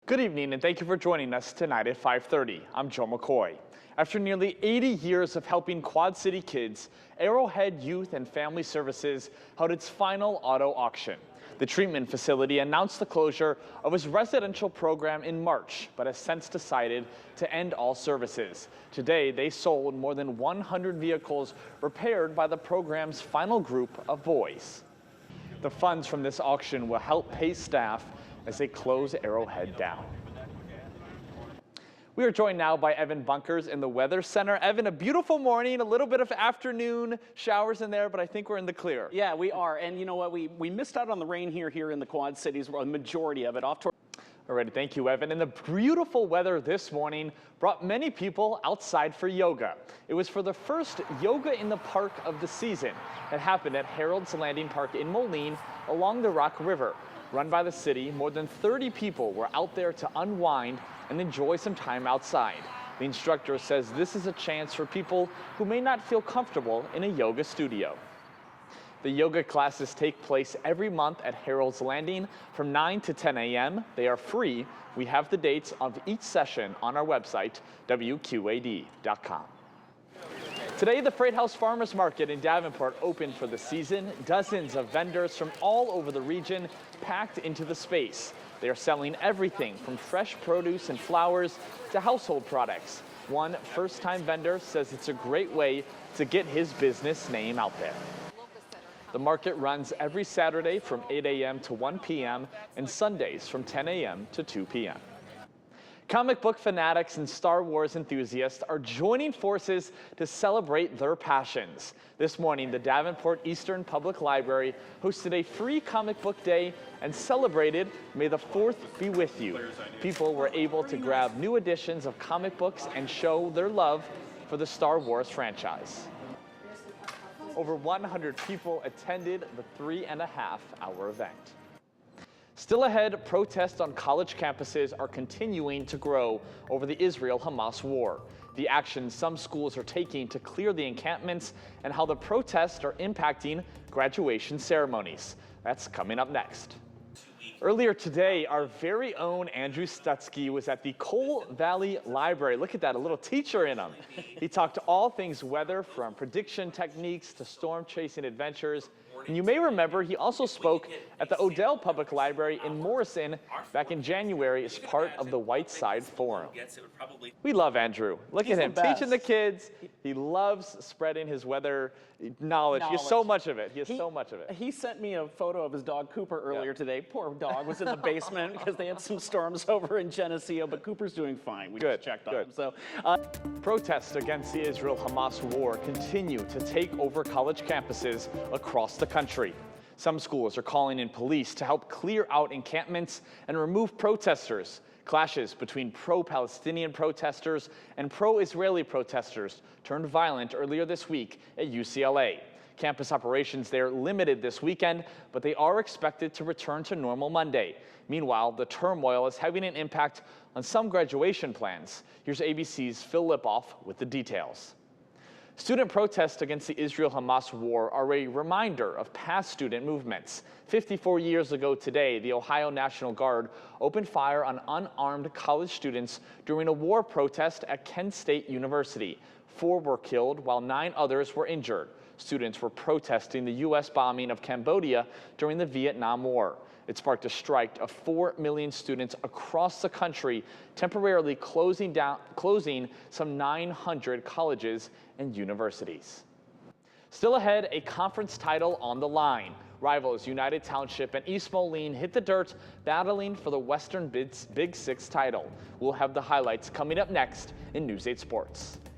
Good evening and thank you for joining us tonight at 5:30. I'm Joe McCoy. After nearly 80 years of helping Quad City kids, Arrowhead Youth and Family Services held its final auto auction. The treatment facility announced the closure of its residential program in March, but has since decided to end all services. Today, they sold more than 100 vehicles repaired by the program's final group of boys. The funds from this auction will help pay staff as they close Arrowhead down. We are joined now by Evan Bunkers in the Weather Center. Evan, a beautiful morning, a little bit of afternoon showers in there, but I think we're in the clear. Yeah, we are. And you know what? We missed out on the rain here in the Quad Cities, a majority of it off to. Alrighty, thank you, Evan. And the beautiful weather this morning brought many people outside for yoga. It was for the first Yoga in the Park of the season. It happened at Harold's Landing Park in Moline along the Rock River. Run by the city, more than 30 people were out there to unwind and enjoy some time outside. The instructor says this is a chance for people who may not feel comfortable in a yoga studio. The yoga classes take place every month at Harold's Landing from 9 to 10 a.m. They are free. We have the dates of each session on our website, WQAD.com. Today, the Freight House Farmers Market in Davenport opened for the season. Dozens of vendors from all over the region packed into the space. They are selling everything from fresh produce and flowers to household products. One first-time vendor says it's a great way to get his business name out there. The market runs every Saturday from 8 a.m. to 1 p.m. and Sundays from 10 a.m. to 2 p.m. Comic book fanatics and Star Wars enthusiasts are joining forces to celebrate their passions. This morning, the Davenport Eastern Public Library hosted a free comic book day and celebrated May the 4th be with you. People were able to grab new editions of comic books and show their love for the Star Wars franchise. Over 100 people attended the 3.5-hour event. Still ahead, protests on college campuses are continuing to grow over the Israel-Hamas war. The actions some schools are taking to clear the encampments and how the protests are impacting graduation ceremonies. That's coming up next. Earlier today, our very own Andrew Stutsky was at the Coal Valley Library. Look at that, a little teacher in him. He talked all things weather, from prediction techniques to storm chasing adventures. And you may remember he also spoke at the Odell Public Library in Morrison back in January as part of the Whiteside Forum. We love Andrew. Look at him teaching the kids. He loves spreading his weather knowledge. He has so much of it. He sent me a photo of his dog Cooper earlier today. Poor dog was in the basement because they had some storms over in Geneseo, but Cooper's doing fine. We just checked on him. So, protests against the Israel-Hamas war continue to take over college campuses across the country. Some schools are calling in police to help clear out encampments and remove protesters. Clashes between pro-Palestinian protesters and pro-Israeli protesters turned violent earlier this week at UCLA. Campus operations there limited this weekend, but they are expected to return to normal Monday. Meanwhile, the turmoil is having an impact on some graduation plans. Here's ABC's Phil Lipoff with the details. Student protests against the Israel-Hamas war are a reminder of past student movements. 54 years ago today, the Ohio National Guard opened fire on unarmed college students during a war protest at Kent State University. 4 were killed while 9 others were injured. Students were protesting the U.S. bombing of Cambodia during the Vietnam War. It sparked a strike of 4 million students across the country, temporarily closing some 900 colleges and universities. Still ahead, a conference title on the line. Rivals United Township and East Moline hit the dirt, battling for the Western Big Six title. We'll have the highlights coming up next in News 8 Sports.